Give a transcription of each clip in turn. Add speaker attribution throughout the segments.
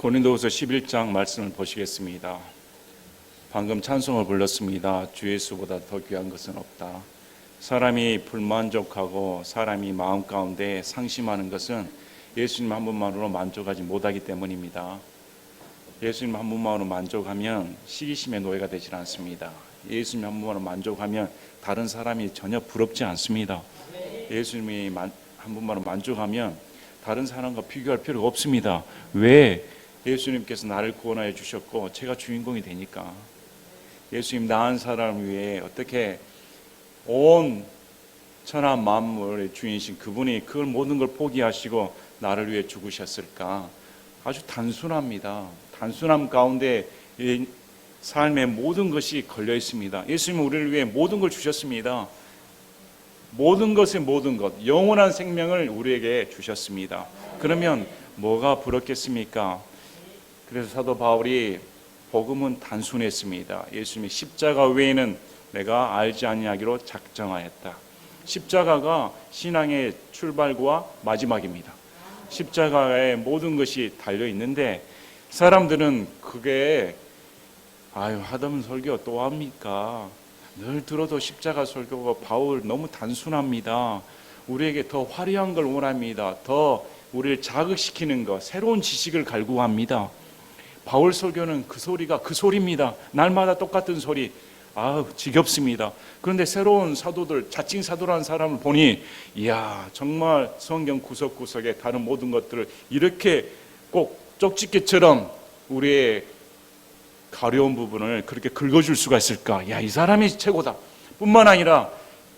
Speaker 1: 고린도후서 11장 말씀을 보시겠습니다. 방금 찬송을 불렀습니다. 주 예수보다 더 귀한 것은 없다. 사람이 불만족하고 사람이 마음 가운데 상심하는 것은 예수님 한 분만으로 만족하지 못하기 때문입니다. 예수님 한 분만으로 만족하면 시기심의 노예가 되질 않습니다. 예수님 한 분만으로 만족하면 다른 사람이 전혀 부럽지 않습니다. 예수님이 한 분만으로 만족하면 다른 사람과 비교할 필요가 없습니다. 왜? 예수님께서 나를 구원하여 주셨고 제가 주인공이 되니까. 예수님 나은 사람을 위해 어떻게 온 천하 만물의 주인이신 그분이 그 모든 걸 포기하시고 나를 위해 죽으셨을까? 아주 단순합니다. 단순함 가운데 이 삶의 모든 것이 걸려 있습니다. 예수님은 우리를 위해 모든 걸 주셨습니다. 모든 것의 모든 것, 영원한 생명을 우리에게 주셨습니다. 그러면 뭐가 부럽겠습니까? 그래서 사도 바울이 복음은 단순했습니다. 예수님이 십자가 외에는 내가 알지 아니하기로 작정하였다. 십자가가 신앙의 출발과 마지막입니다. 십자가에 모든 것이 달려 있는데 사람들은 그게 하다면 설교 또 합니까? 늘 들어도 십자가 설교가 바울 너무 단순합니다. 우리에게 더 화려한 걸 원합니다. 더 우리를 자극시키는 것, 새로운 지식을 갈구합니다. 바울 설교는 그 소리가 그 소리입니다. 날마다 똑같은 소리. 지겹습니다. 그런데 새로운 사도들, 자칭 사도라는 사람을 보니 이야, 정말 성경 구석구석에 다른 모든 것들을 이렇게 꼭 쪽집게처럼 우리의 가려운 부분을 그렇게 긁어줄 수가 있을까? 이 사람이 최고다. 뿐만 아니라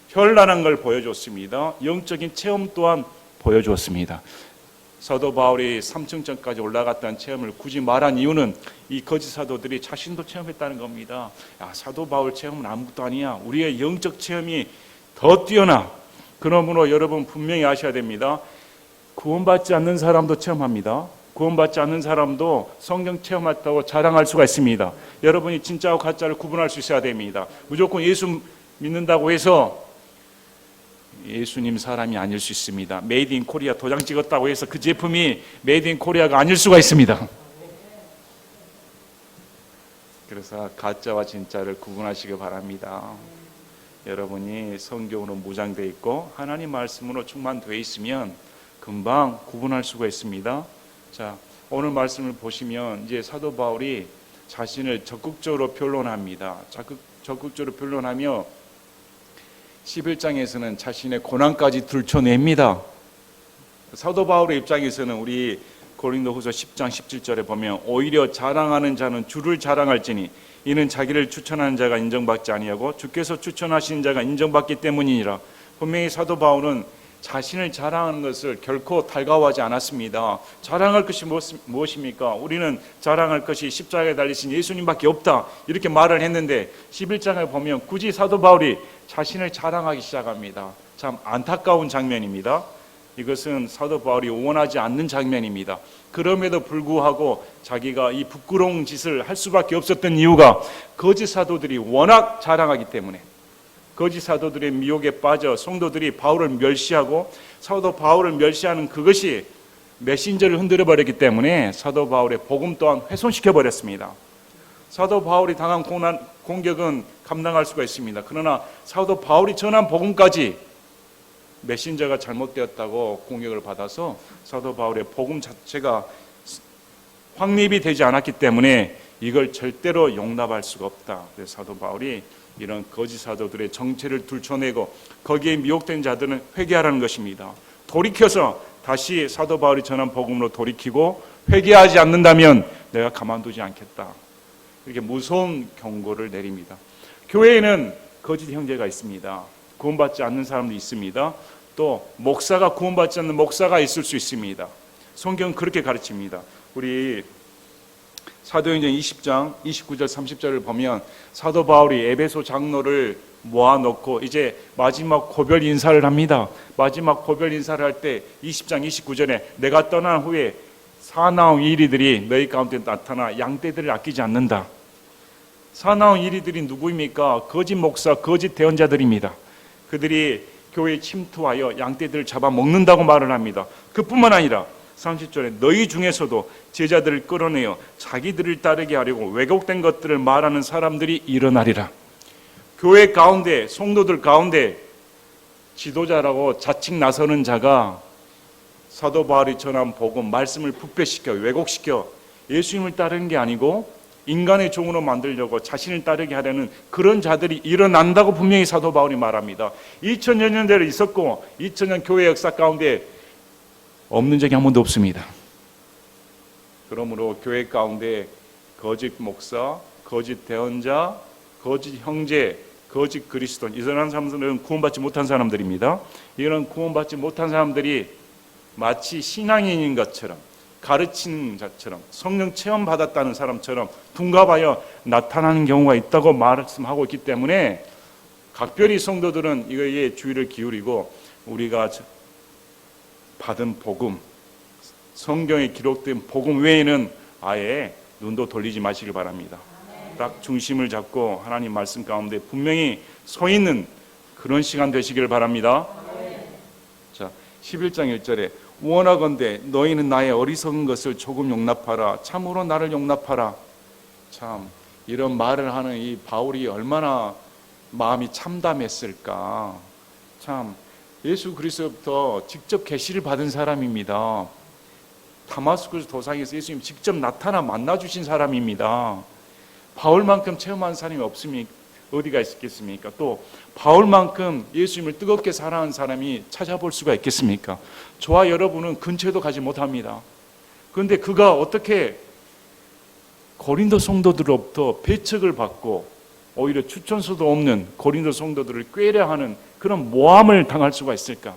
Speaker 1: 현란한 걸 보여줬습니다. 영적인 체험 또한 보여주었습니다. 사도 바울이 3층전까지 올라갔다는 체험을 굳이 말한 이유는 이 거짓 사도들이 자신도 체험했다는 겁니다. 사도 바울 체험은 아무것도 아니야. 우리의 영적 체험이 더 뛰어나. 그러므로 여러분 분명히 아셔야 됩니다. 구원받지 않는 사람도 체험합니다. 구원받지 않는 사람도 성경 체험했다고 자랑할 수가 있습니다. 여러분이 진짜와 가짜를 구분할 수 있어야 됩니다. 무조건 예수 믿는다고 해서 예수님 사람이 아닐 수 있습니다. 메이드 인 코리아 도장 찍었다고 해서 그 제품이 메이드 인 코리아가 아닐 수가 있습니다. 그래서 가짜와 진짜를 구분하시기 바랍니다. 여러분이 성경으로 무장되어 있고 하나님 말씀으로 충만되어 있으면 금방 구분할 수가 있습니다. 자, 오늘 말씀을 보시면 이제 사도 바울이 자신을 적극적으로 변론합니다. 적극적으로 변론하며 11장에서는 자신의 고난까지 들춰냅니다. 사도 바울의 입장에서는 우리 고린도후서 10장 17절에 보면 오히려 자랑하는 자는 주를 자랑할지니 이는 자기를 추천하는 자가 인정받지 아니하고 주께서 추천하신 자가 인정받기 때문이니라. 분명히 사도 바울은 자신을 자랑하는 것을 결코 달가워하지 않았습니다. 자랑할 것이 무엇입니까? 우리는 자랑할 것이 십자가에 달리신 예수님밖에 없다. 이렇게 말을 했는데 11장을 보면 굳이 사도 바울이 자신을 자랑하기 시작합니다. 참 안타까운 장면입니다. 이것은 사도 바울이 원하지 않는 장면입니다. 그럼에도 불구하고 자기가 이 부끄러운 짓을 할 수밖에 없었던 이유가 거짓 사도들이 워낙 자랑하기 때문에, 거짓 사도들의 미혹에 빠져 성도들이 바울을 멸시하고 사도 바울을 멸시하는 그것이 메신저를 흔들어 버렸기 때문에 사도 바울의 복음 또한 훼손시켜 버렸습니다. 사도 바울이 당한 공격은 감당할 수가 있습니다. 그러나 사도 바울이 전한 복음까지 메신저가 잘못되었다고 공격을 받아서 사도 바울의 복음 자체가 확립이 되지 않았기 때문에 이걸 절대로 용납할 수가 없다. 그래서 사도 바울이 이런 거짓 사도들의 정체를 들춰내고 거기에 미혹된 자들은 회개하라는 것입니다. 돌이켜서 다시 사도 바울이 전한 복음으로 돌이키고 회개하지 않는다면 내가 가만두지 않겠다. 이렇게 무서운 경고를 내립니다. 교회에는 거짓 형제가 있습니다. 구원받지 않는 사람도 있습니다. 또 목사가 구원받지 않는 목사가 있을 수 있습니다. 성경은 그렇게 가르칩니다. 우리 사도행전 20장 29절 30절을 보면 사도 바울이 에베소 장로를 모아놓고 이제 마지막 고별 인사를 합니다. 마지막 고별 인사를 할 때 20장 29절에 내가 떠난 후에 사나운 이리들이 너희 가운데 나타나 양떼들을 아끼지 않는다. 사나운 이리들이 누구입니까? 거짓 목사, 거짓 대언자들입니다. 그들이 교회에 침투하여 양떼들을 잡아먹는다고 말을 합니다. 그뿐만 아니라 30절에 너희 중에서도 제자들을 끌어내어 자기들을 따르게 하려고 왜곡된 것들을 말하는 사람들이 일어나리라. 교회 가운데, 성도들 가운데 지도자라고 자칭 나서는 자가 사도 바울이 전한 복음, 말씀을 부패시켜 왜곡시켜 예수님을 따르는 게 아니고 인간의 종으로 만들려고 자신을 따르게 하려는 그런 자들이 일어난다고 분명히 사도 바울이 말합니다. 2000여 년대로 있었고 2000년 교회 역사 가운데 없는 적이 한 번도 없습니다. 그러므로 교회 가운데 거짓 목사, 거짓 대언자, 거짓 형제, 거짓 그리스도인, 이런 사람들은 구원받지 못한 사람들입니다. 이런 구원받지 못한 사람들이 마치 신앙인인 것처럼, 가르치는 자처럼, 성령 체험 받았다는 사람처럼 둔갑하여 나타나는 경우가 있다고 말씀하고 있기 때문에 각별히 성도들은 이거에 주의를 기울이고 우리가 받은 복음, 성경에 기록된 복음 외에는 아예 눈도 돌리지 마시길 바랍니다. 딱 중심을 잡고 하나님 말씀 가운데 분명히 서 있는 그런 시간 되시길 바랍니다. 자, 11장 1절에 원하건대 너희는 나의 어리석은 것을 조금 용납하라. 참으로 나를 용납하라. 참 이런 말을 하는 이 바울이 얼마나 마음이 참담했을까. 참 예수 그리스도부터 직접 계시를 받은 사람입니다. 다마스쿠스 도상에서 예수님 직접 나타나 만나주신 사람입니다. 바울만큼 체험한 사람이 없으니 어디가 있겠습니까? 또 바울만큼 예수님을 뜨겁게 사랑하는 사람이 찾아볼 수가 있겠습니까? 저와 여러분은 근처에도 가지 못합니다. 그런데 그가 어떻게 고린도 성도들로부터 배척을 받고 오히려 추천서도 없는 고린도 성도들을 꾀려하는 그런 모함을 당할 수가 있을까?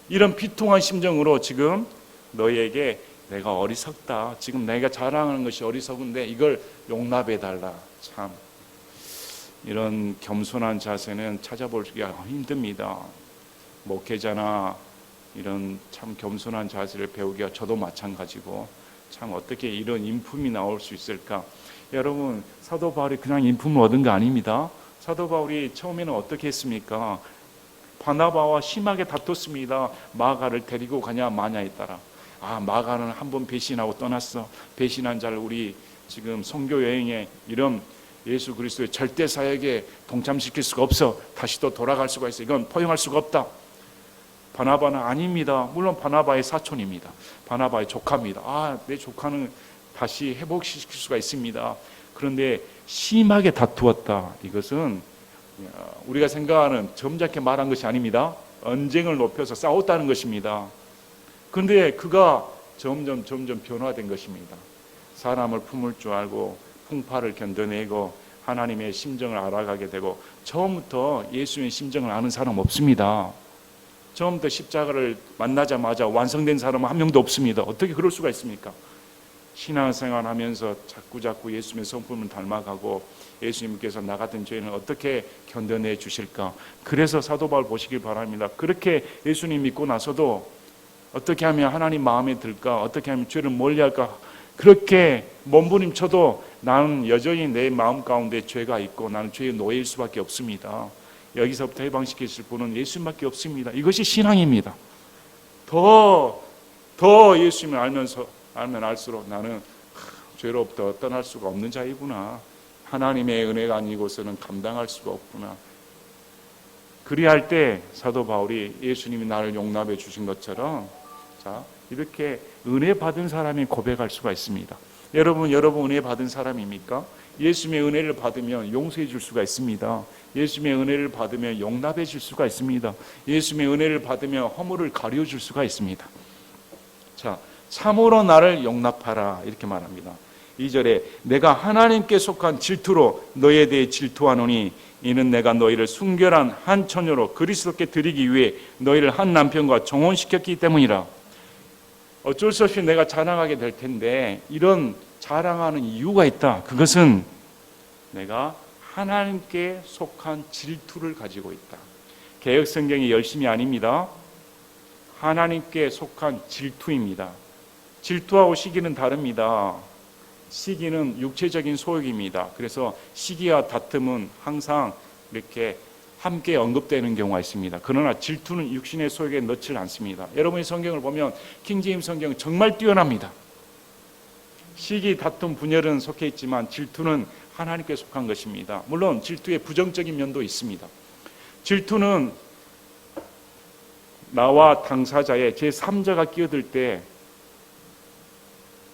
Speaker 1: 이런 비통한 심정으로 지금 너희에게 내가 어리석다. 지금 내가 자랑하는 것이 어리석은데 이걸 용납해달라. 참 이런 겸손한 자세는 찾아보기가 힘듭니다. 목회자나 이런 참 겸손한 자세를 배우기가 저도 마찬가지고 참 어떻게 이런 인품이 나올 수 있을까? 여러분 사도 바울이 그냥 인품을 얻은 거 아닙니다. 사도 바울이 처음에는 어떻게 했습니까? 바나바와 심하게 다퉜습니다. 마가를 데리고 가냐 마냐에 따라. 마가는 한 번 배신하고 떠났어. 배신한 자를 우리 지금 선교 여행에 이런 예수 그리스도의 절대 사역에 동참시킬 수가 없어. 다시 또 돌아갈 수가 있어. 이건 포용할 수가 없다. 바나바는 아닙니다. 물론 바나바의 사촌입니다. 바나바의 조카입니다. 내 조카는 다시 회복시킬 수가 있습니다. 그런데 심하게 다투었다. 이것은 우리가 생각하는 점잖게 말한 것이 아닙니다. 언쟁을 높여서 싸웠다는 것입니다. 그런데 그가 점점 변화된 것입니다. 사람을 품을 줄 알고 풍파를 견뎌내고 하나님의 심정을 알아가게 되고 처음부터 예수의 심정을 아는 사람 없습니다. 처음부터 십자가를 만나자마자 완성된 사람은 한 명도 없습니다. 어떻게 그럴 수가 있습니까? 신앙생활하면서 자꾸 예수님의 성품을 닮아가고 예수님께서 나 같은 죄인을 어떻게 견뎌내 주실까? 그래서 사도 바울 보시길 바랍니다. 그렇게 예수님 믿고 나서도 어떻게 하면 하나님 마음에 들까? 어떻게 하면 죄를 멀리할까? 그렇게 몸부림쳐도 나는 여전히 내 마음 가운데 죄가 있고 나는 죄의 노예일 수밖에 없습니다. 여기서부터 해방시키실 분은 예수님밖에 없습니다. 이것이 신앙입니다. 더 예수님을 알면 알수록 나는 죄로부터 떠날 수가 없는 자이구나. 하나님의 은혜가 아니고서는 감당할 수가 없구나. 그리할 때 사도 바울이 예수님이 나를 용납해 주신 것처럼 이렇게 은혜 받은 사람이 고백할 수가 있습니다. 여러분 은혜 받은 사람입니까? 예수님의 은혜를 받으면 용서해 줄 수가 있습니다. 예수님의 은혜를 받으면 용납해 줄 수가 있습니다. 예수님의 은혜를 받으면 허물을 가려 줄 수가 있습니다. 참으로 나를 용납하라 이렇게 말합니다. 2절에 내가 하나님께 속한 질투로 너희에 대해 질투하노니 이는 내가 너희를 순결한 한 처녀로 그리스도께 드리기 위해 너희를 한 남편과 정혼시켰기 때문이라. 어쩔 수 없이 내가 자랑하게 될 텐데 이런 자랑하는 이유가 있다. 그것은 내가 하나님께 속한 질투를 가지고 있다. 개역성경이 열심이 아닙니다. 하나님께 속한 질투입니다. 질투하고 시기는 다릅니다. 시기는 육체적인 소욕입니다. 그래서 시기와 다툼은 항상 이렇게 함께 언급되는 경우가 있습니다. 그러나 질투는 육신의 소욕에 넣지 않습니다. 여러분이 성경을 보면 킹제임스 성경은 정말 뛰어납니다. 시기, 다툼, 분열은 속해 있지만 질투는 하나님께 속한 것입니다. 물론 질투의 부정적인 면도 있습니다. 질투는 나와 당사자의 제3자가 끼어들 때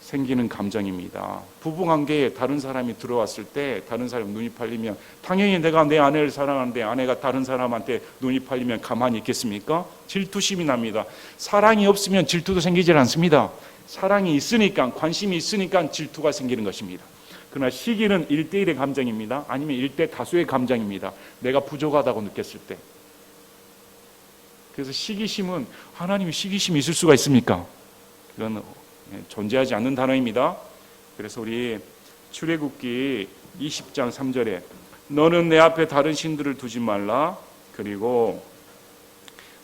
Speaker 1: 생기는 감정입니다. 부부관계에 다른 사람이 들어왔을 때 다른 사람 눈이 팔리면 당연히 내가 내 아내를 사랑하는데 아내가 다른 사람한테 눈이 팔리면 가만히 있겠습니까? 질투심이 납니다. 사랑이 없으면 질투도 생기질 않습니다. 사랑이 있으니까, 관심이 있으니까 질투가 생기는 것입니다. 그러나 시기는 1대1의 감정입니다. 아니면 1대 다수의 감정입니다. 내가 부족하다고 느꼈을 때. 그래서 시기심은, 하나님이 시기심이 있을 수가 있습니까? 그건 존재하지 않는 단어입니다. 그래서 우리 출애굽기 20장 3절에 너는 내 앞에 다른 신들을 두지 말라. 그리고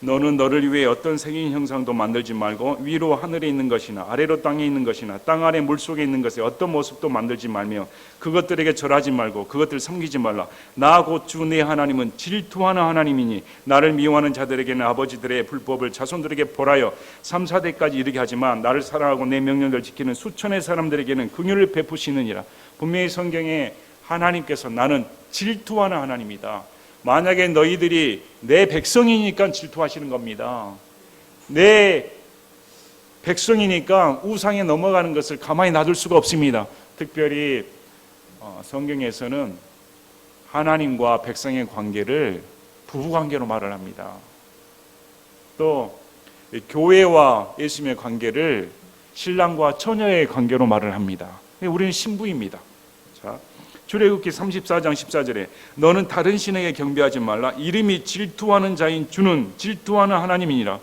Speaker 1: 너는 너를 위해 어떤 생긴 형상도 만들지 말고 위로 하늘에 있는 것이나 아래로 땅에 있는 것이나 땅 아래 물속에 있는 것에 어떤 모습도 만들지 말며 그것들에게 절하지 말고 그것들을 섬기지 말라. 나 곧 주 내 하나님은 질투하는 하나님이니 나를 미워하는 자들에게는 아버지들의 불법을 자손들에게 벌하여 3, 4대까지 이르게 하지만 나를 사랑하고 내 명령을 지키는 수천의 사람들에게는 긍휼을 베푸시느니라. 분명히 성경에 하나님께서 나는 질투하는 하나님이다. 만약에 너희들이 내 백성이니까 질투하시는 겁니다. 내 백성이니까 우상에 넘어가는 것을 가만히 놔둘 수가 없습니다. 특별히 성경에서는 하나님과 백성의 관계를 부부관계로 말을 합니다. 또 교회와 예수님의 관계를 신랑과 처녀의 관계로 말을 합니다. 우리는 신부입니다. 자, 출애굽기 34장 14절에 너는 다른 신에게 경배하지 말라. 이름이 질투하는 자인 주는 질투하는 하나님이니라.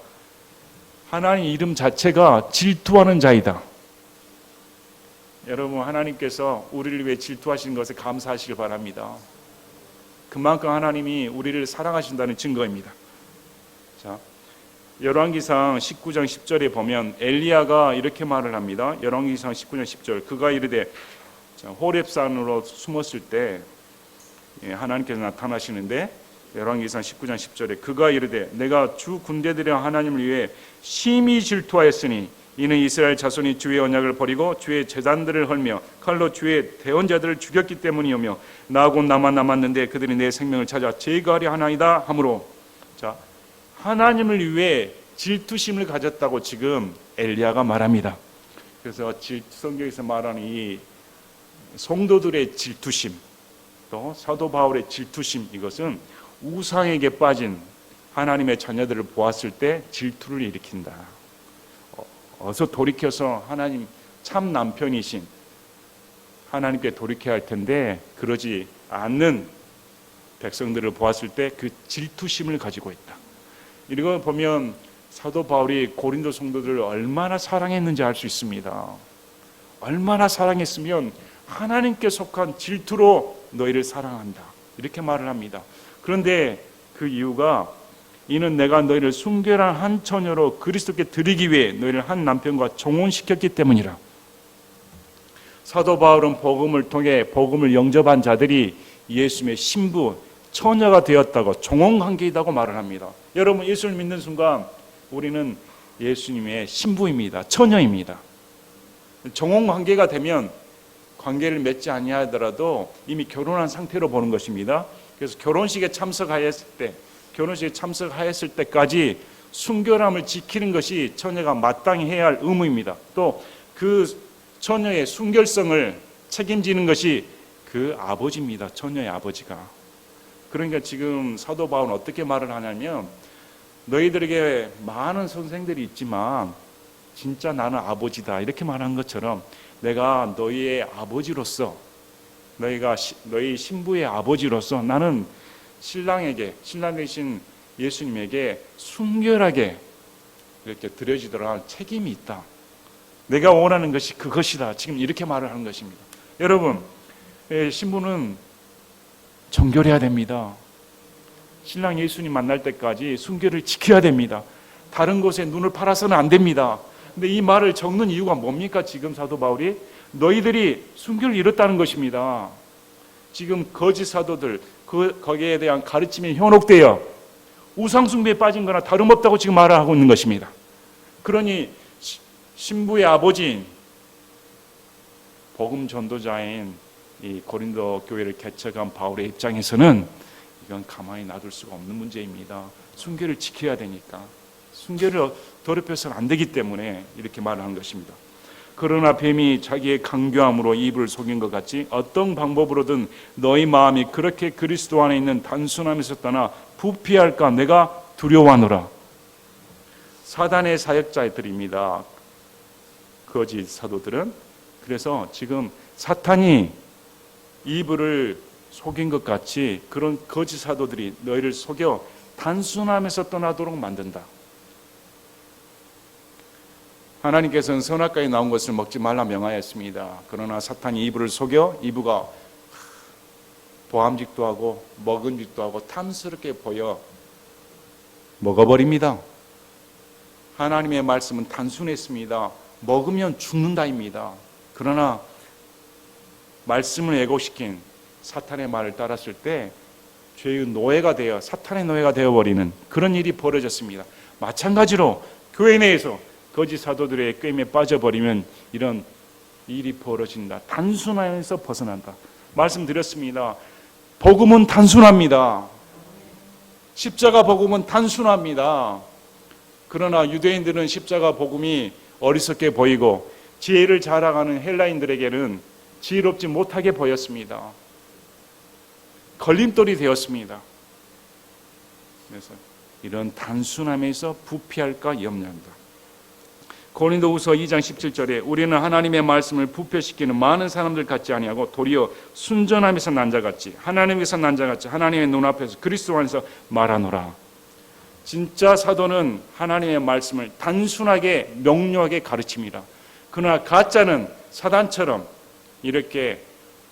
Speaker 1: 하나님 이름 자체가 질투하는 자이다. 여러분, 하나님께서 우리를 위해 질투하시는 것에 감사하시길 바랍니다. 그만큼 하나님이 우리를 사랑하신다는 증거입니다. 자, 열왕기상 19장 10절에 보면 엘리야가 이렇게 말을 합니다. 열왕기상 19장 10절 그가 이르되 호렙산으로 숨었을 때 하나님께서 나타나시는데 열왕기상 19장 10절에 그가 이르되 내가 주 군대들의 하나님을 위해 심히 질투하였으니 이는 이스라엘 자손이 주의 언약을 버리고 주의 제단들을 헐며 칼로 주의 대언자들을 죽였기 때문이오며 나하고 나만 남았는데 그들이 내 생명을 찾아 제거하려 하나이다 하므로. 자, 하나님을 위해 질투심을 가졌다고 지금 엘리야가 말합니다. 그래서 성경에서 말하는 이 성도들의 질투심, 또 사도 바울의 질투심, 이것은 우상에게 빠진 하나님의 자녀들을 보았을 때 질투를 일으킨다. 어서 돌이켜서 하나님 참 남편이신 하나님께 돌이켜야 할 텐데 그러지 않는 백성들을 보았을 때 그 질투심을 가지고 있다. 이걸 보면 사도 바울이 고린도 성도들을 얼마나 사랑했는지 알 수 있습니다. 얼마나 사랑했으면 하나님께 속한 질투로 너희를 사랑한다 이렇게 말을 합니다. 그런데 그 이유가 이는 내가 너희를 순결한 한 처녀로 그리스도께 드리기 위해 너희를 한 남편과 종혼시켰기 때문이라. 사도 바울은 복음을 통해 복음을 영접한 자들이 예수님의 신부, 처녀가 되었다고, 종혼관계이다고 말을 합니다. 여러분, 예수를 믿는 순간 우리는 예수님의 신부입니다. 처녀입니다. 종혼관계가 되면 관계를 맺지 아니하더라도 이미 결혼한 상태로 보는 것입니다. 그래서 결혼식에 참석하였을 때까지 순결함을 지키는 것이 처녀가 마땅히 해야 할 의무입니다. 또 그 처녀의 순결성을 책임지는 것이 그 아버지입니다. 처녀의 아버지가. 그러니까 지금 사도 바울은 어떻게 말을 하냐면 너희들에게 많은 선생들이 있지만 진짜 나는 아버지다 이렇게 말한 것처럼 내가 너희의 아버지로서 너희 신부의 아버지로서 나는 신랑 되신 예수님에게 순결하게 이렇게 드려지도록 할 책임이 있다. 내가 원하는 것이 그것이다. 지금 이렇게 말을 하는 것입니다. 여러분, 신부는 정결해야 됩니다. 신랑 예수님 만날 때까지 순결을 지켜야 됩니다. 다른 곳에 눈을 팔아서는 안 됩니다. 근데 이 말을 적는 이유가 뭡니까? 지금 사도 바울이 너희들이 순결을 잃었다는 것입니다. 지금 거짓 사도들, 거기에 대한 가르침이 현혹되어 우상숭배에 빠진 거나 다름없다고 지금 말을 하고 있는 것입니다. 그러니 신부의 아버지인 복음 전도자인 이 고린도 교회를 개척한 바울의 입장에서는 이건 가만히 놔둘 수가 없는 문제입니다. 순교를 지켜야 되니까, 순교를 더럽혀서는 안 되기 때문에 이렇게 말을 하는 것입니다. 그러나 뱀이 자기의 강교함으로 이브를 속인 것 같이 어떤 방법으로든 너희 마음이 그렇게 그리스도 안에 있는 단순함에서 떠나 부패할까 내가 두려워하노라. 사단의 사역자들입니다, 거짓 사도들은. 그래서 지금 사탄이 이브를 속인 것 같이 그런 거짓 사도들이 너희를 속여 단순함에서 떠나도록 만든다. 하나님께서는 선악과에 나온 것을 먹지 말라 명하였습니다. 그러나 사탄이 이브를 속여 이브가 보암직도 하고 먹음직도 하고 탐스럽게 보여 먹어버립니다. 하나님의 말씀은 단순했습니다. 먹으면 죽는다입니다. 그러나 말씀을 애고시킨 사탄의 말을 따랐을 때 죄의 노예가 되어 사탄의 노예가 되어버리는 그런 일이 벌어졌습니다. 마찬가지로 교회 내에서 거짓 사도들의 꾀임에 빠져버리면 이런 일이 벌어진다. 단순함에서 벗어난다. 말씀드렸습니다. 복음은 단순합니다. 십자가 복음은 단순합니다. 그러나 유대인들은 십자가 복음이 어리석게 보이고 지혜를 자랑하는 헬라인들에게는 지혜롭지 못하게 보였습니다. 걸림돌이 되었습니다. 그래서 이런 단순함에서 부패할까 염려한다. 고린도후서 2장 17절에 우리는 하나님의 말씀을 부패시키는 많은 사람들 같지 아니하고 도리어 순전함에서 난 자같이 하나님께서 난 자같이 하나님의 눈앞에서 그리스도 안에서 말하노라. 진짜 사도는 하나님의 말씀을 단순하게 명료하게 가르칩니다. 그러나 가짜는 사단처럼 이렇게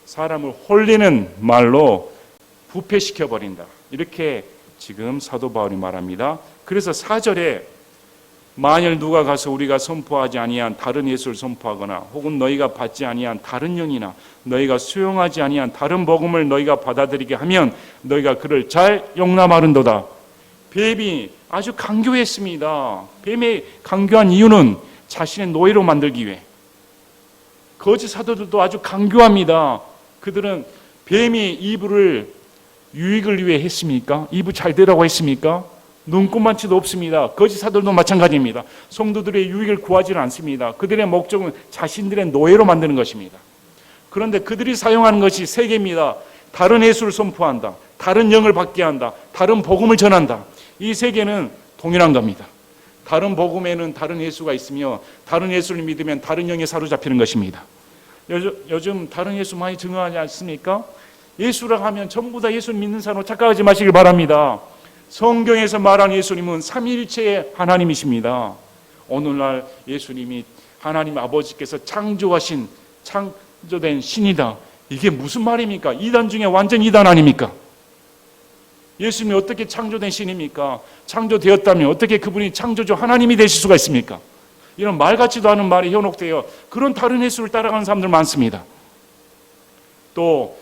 Speaker 1: 사람을 홀리는 말로 부패시켜버린다. 이렇게 지금 사도 바울이 말합니다. 그래서 4절에 만일 누가 가서 우리가 선포하지 아니한 다른 예수를 선포하거나 혹은 너희가 받지 아니한 다른 영이나 너희가 수용하지 아니한 다른 복음을 너희가 받아들이게 하면 너희가 그를 잘 용납하는도다. 뱀이 아주 강교했습니다. 뱀의 강교한 이유는 자신의 노예로 만들기 위해. 거짓 사도들도 아주 강교합니다. 그들은 뱀이 이브를 유익을 위해 했습니까? 이브 잘 되라고 했습니까? 눈꼽만치도 없습니다. 거짓 사도들도 마찬가지입니다. 성도들의 유익을 구하지는 않습니다. 그들의 목적은 자신들의 노예로 만드는 것입니다. 그런데 그들이 사용하는 것이 세 개입니다. 다른 예수를 선포한다, 다른 영을 받게 한다, 다른 복음을 전한다. 이 세 개는 동일한 겁니다. 다른 복음에는 다른 예수가 있으며 다른 예수를 믿으면 다른 영에 사로잡히는 것입니다. 요즘 다른 예수 많이 증언하지 않습니까? 예수라고 하면 전부 다 예수를 믿는 사람으로 착각하지 마시길 바랍니다. 성경에서 말하는 예수님은 삼위일체의 하나님이십니다. 오늘날 예수님이 하나님 아버지께서 창조하신 창조된 신이다. 이게 무슨 말입니까? 이단 중에 완전 이단 아닙니까? 예수님이 어떻게 창조된 신입니까? 창조되었다면 어떻게 그분이 창조주 하나님이 되실 수가 있습니까? 이런 말 같지도 않은 말이 현혹되어 그런 다른 예수를 따라가는 사람들 많습니다. 또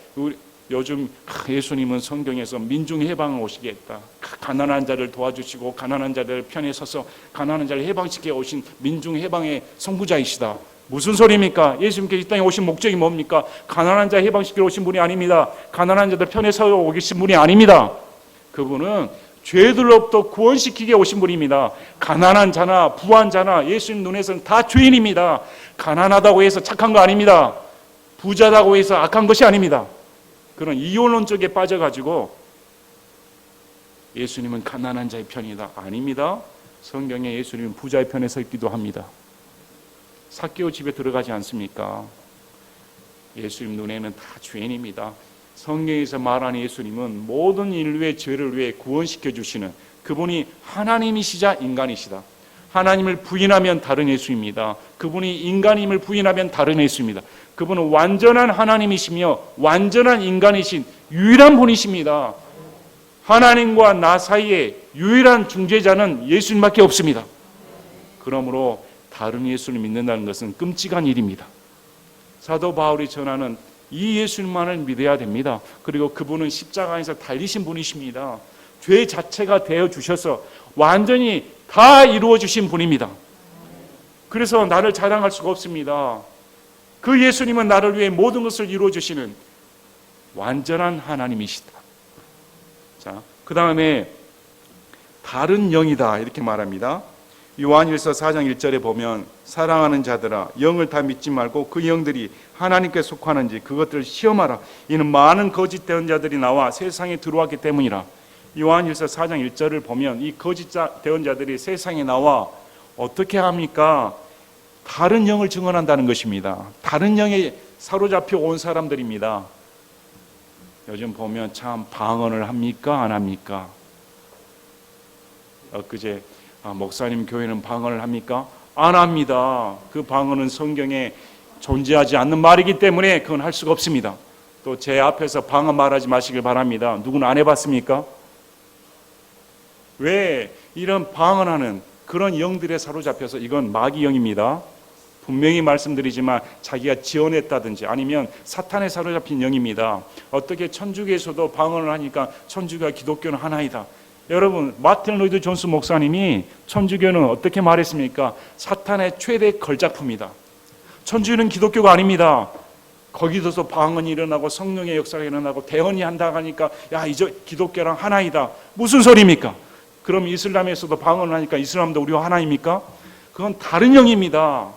Speaker 1: 요즘 예수님은 성경에서 민중 해방을 오시겠다. 가난한 자를 도와주시고 가난한 자들 편에 서서 가난한 자를 해방시켜 오신 민중 해방의 선구자이시다. 무슨 소리입니까? 예수님께서 이 땅에 오신 목적이 뭡니까? 가난한 자 해방시키러 오신 분이 아닙니다. 가난한 자들 편에 서 오신 분이 아닙니다. 그분은 죄들로부터 구원시키게 오신 분입니다. 가난한 자나 부한 자나 예수님 눈에서는 다 죄인입니다. 가난하다고 해서 착한 거 아닙니다. 부자다고 해서 악한 것이 아닙니다. 그런 이혼론 쪽에 빠져가지고 예수님은 가난한 자의 편이다. 아닙니다. 성경에 예수님은 부자의 편에 서 있기도 합니다. 삭개오 집에 들어가지 않습니까? 예수님 눈에는 다 죄인입니다. 성경에서 말하는 예수님은 모든 인류의 죄를 위해 구원시켜 주시는 그분이 하나님이시자 인간이시다. 하나님을 부인하면 다른 예수입니다. 그분이 인간임을 부인하면 다른 예수입니다. 그분은 완전한 하나님이시며 완전한 인간이신 유일한 분이십니다. 하나님과 나 사이에 유일한 중재자는 예수님밖에 없습니다. 그러므로 다른 예수를 믿는다는 것은 끔찍한 일입니다. 사도 바울이 전하는 이 예수님만을 믿어야 됩니다. 그리고 그분은 십자가에서 달리신 분이십니다. 죄 자체가 되어 주셔서 완전히 다 이루어 주신 분입니다. 그래서 나를 자랑할 수가 없습니다. 그 예수님은 나를 위해 모든 것을 이루어 주시는 완전한 하나님이시다. 자, 그 다음에 다른 영이다 이렇게 말합니다. 요한일서 4장 1절에 보면 사랑하는 자들아 영을 다 믿지 말고 그 영들이 하나님께 속하는지 그것들을 시험하라. 이는 많은 거짓 대언자들이 나와 세상에 들어왔기 때문이라. 요한일서 4장 1절을 보면 이 거짓 대언자들이 세상에 나와 어떻게 합니까? 다른 영을 증언한다는 것입니다. 다른 영에 사로잡혀 온 사람들입니다. 요즘 보면 참 방언을 합니까? 안 합니까? 엊그제 목사님 교회는 방언을 합니까? 안 합니다. 그 방언은 성경에 존재하지 않는 말이기 때문에 그건 할 수가 없습니다. 또 제 앞에서 방언 말하지 마시길 바랍니다. 누구는 안 해봤습니까? 왜 이런 방언하는 그런 영들에 사로잡혀서 이건 마귀 영입니다. 분명히 말씀드리지만 자기가 지어냈다든지 아니면 사탄에 사로잡힌 영입니다. 어떻게 천주교에서도 방언을 하니까 천주교와 기독교는 하나이다. 여러분 마틴 로이드 존스 목사님이 천주교는 어떻게 말했습니까? 사탄의 최대 걸작품이다. 천주교는 기독교가 아닙니다. 거기서도 방언이 일어나고 성령의 역사가 일어나고 대언이 한다 하니까 야 이제 기독교랑 하나이다. 무슨 소리입니까? 그럼 이슬람에서도 방언을 하니까 이슬람도 우리와 하나입니까? 그건 다른 영입니다.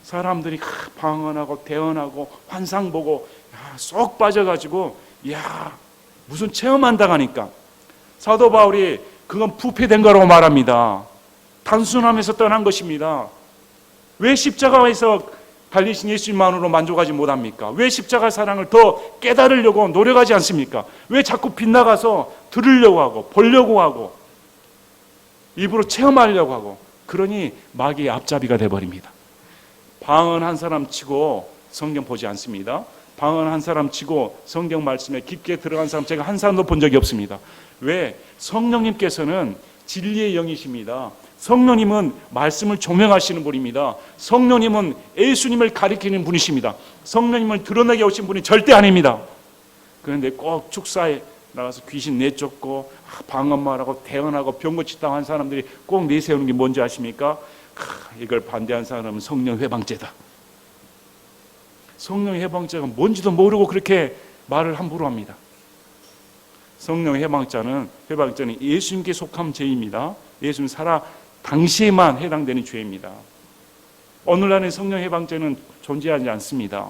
Speaker 1: 사람들이 방언하고 대언하고 환상 보고 쏙 빠져가지고 무슨 체험한다고 하니까 사도 바울이 그건 부패된 거라고 말합니다. 단순함에서 떠난 것입니다. 왜 십자가에서 달리신 예수님만으로 만족하지 못합니까? 왜 십자가 사랑을 더 깨달으려고 노력하지 않습니까? 왜 자꾸 빗나가서 들으려고 하고 보려고 하고 입으로 체험하려고 하고 그러니 마귀의 앞잡이가 돼버립니다. 방언 한 사람 치고 성경 보지 않습니다. 방언 한 사람 치고 성경 말씀에 깊게 들어간 사람 제가 한 사람도 본 적이 없습니다. 왜? 성령님께서는 진리의 영이십니다. 성령님은 말씀을 조명하시는 분입니다. 성령님은 예수님을 가리키는 분이십니다. 성령님을 드러내게 오신 분이 절대 아닙니다. 그런데 꼭 축사에 나가서 귀신 내쫓고 방언 말하고 대언하고 병 고치다고 한 사람들이 꼭 내세우는 게 뭔지 아십니까? 이걸 반대한 사람은 성령 회방죄다. 성령 회방죄가 뭔지도 모르고 그렇게 말을 함부로 합니다. 성령 회방죄는 예수님께 속한 죄입니다. 예수님 살아 당시에만 해당되는 죄입니다. 오늘날의 성령 회방죄는 존재하지 않습니다.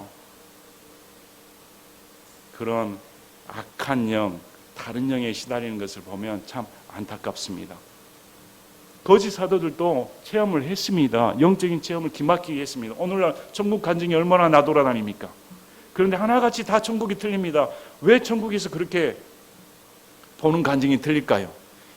Speaker 1: 그런 악한 영, 다른 영에 시달리는 것을 보면 참 안타깝습니다. 거짓 사도들도 체험을 했습니다. 영적인 체험을 기막히게 했습니다. 오늘날 천국 간증이 얼마나 나돌아다닙니까? 그런데 하나같이 다 천국이 틀립니다. 왜 천국에서 그렇게 보는 간증이 틀릴까요?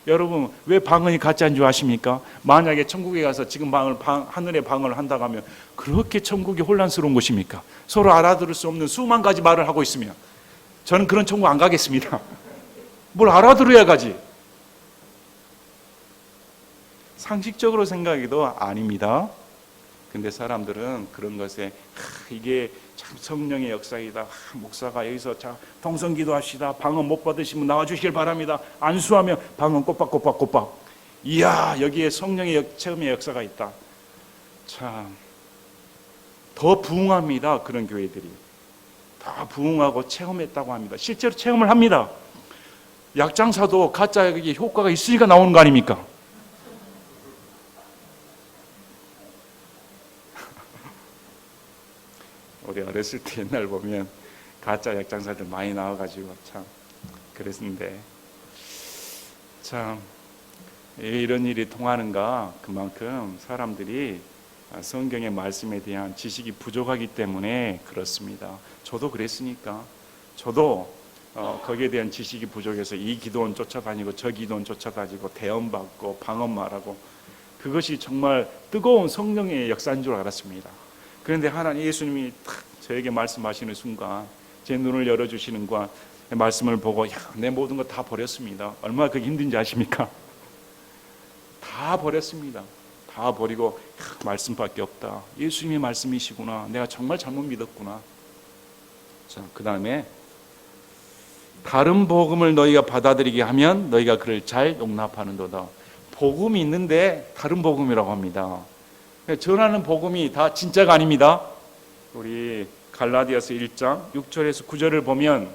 Speaker 1: 여러분 왜 방언이 가짜인 줄 아십니까? 만약에 천국에 가서 지금 하늘의 방언을 한다고 하면 그렇게 천국이 혼란스러운 곳입니까? 서로 알아들을 수 없는 수만 가지 말을 하고 있으면 저는 그런 천국 안 가겠습니다. 뭘 알아들어야 가지. 상식적으로 생각해도 아닙니다. 근데 사람들은 그런 것에 이게 참 성령의 역사이다. 목사가 여기서 자 동성기도 합시다. 방언 못 받으시면 나와주시길 바랍니다. 안수하면 방언 꼬박꼬박. 이야 여기에 성령의 체험의 역사가 있다. 참 더 부흥합니다. 그런 교회들이 다 부흥하고 체험했다고 합니다. 실제로 체험을 합니다. 약장사도 가짜 효과가 있으니까 나오는 거 아닙니까? 우리 어렸을 때 옛날 보면 가짜 약장사들 많이 나와가지고 참 그랬는데 참 이런 일이 통하는가 그만큼 사람들이 성경의 말씀에 대한 지식이 부족하기 때문에 그렇습니다. 저도 그랬으니까 저도 거기에 대한 지식이 부족해서 이 기도원 쫓아다니고 저 기도원 쫓아다니고 대언받고 방언 말하고 그것이 정말 뜨거운 성령의 역사인 줄 알았습니다. 그런데 하나님 예수님이 딱 저에게 말씀하시는 순간 제 눈을 열어주시는 과 말씀을 보고 내 모든 거 다 버렸습니다. 얼마나 그게 힘든지 아십니까? 다 버렸습니다. 다 버리고 말씀밖에 없다. 예수님의 말씀이시구나. 내가 정말 잘못 믿었구나. 자, 그 다음에 다른 복음을 너희가 받아들이게 하면 너희가 그를 잘 용납하는도다. 복음이 있는데 다른 복음이라고 합니다. 전하는 복음이 다 진짜가 아닙니다. 우리 갈라디아서 1장 6절에서 9절을 보면